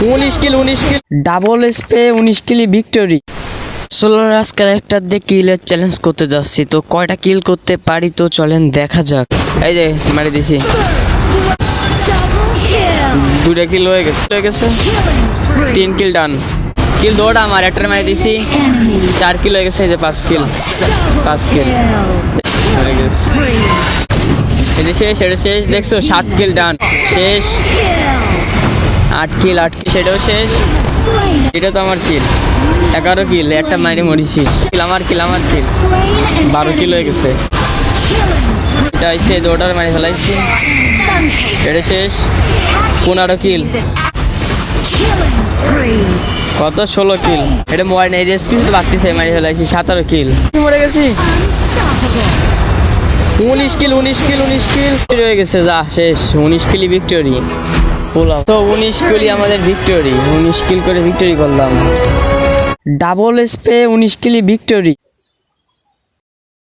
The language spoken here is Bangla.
19 কিল ডাবল স্পে 19 কিলি ভিক্টরি। সোলার রাস ক্যারেক্টার দিয়ে কিলের চ্যালেঞ্জ করতে যাচ্ছি, তো কয়টা কিল করতে পারি তো চলেন দেখা যাক। এই যে মারি দিছি, 2টা কিল হয়ে গেছে 3 কিল ডান। কিল 2টা আমার, একটা মারি দিছি 4 কিল হয়ে গেছে। এই যে 5 কিল হয়ে গেছে। এই যে শেষ দেখছো, 7 কিল ডান শেষ। 8 কিল সেটাও শেষ। এটা তো আমার কিল, 11 কিল, একটা মাইরে মরিছি। আমার কিল 12 কিল হয়ে গেছে। এটা হচ্ছে 2টা মারি ফেলাইছি, এটা শেষ। 15 কিল, কত 16 কিল। এটা মোবাইল নেই, রেসপি বাড়তিছে, মারি ফেলাইছি 17 কিল, মরে গেছি। 19 কিল হয়ে গেছে, যা শেষ। 19 কিলি ভিক্টরি তো 19 কিলি আমাদের ভিক্টরি। 19 কিল করে ভিক্টরি করলাম, ডাবল স্পে 19 কিলি ভিক্টরি।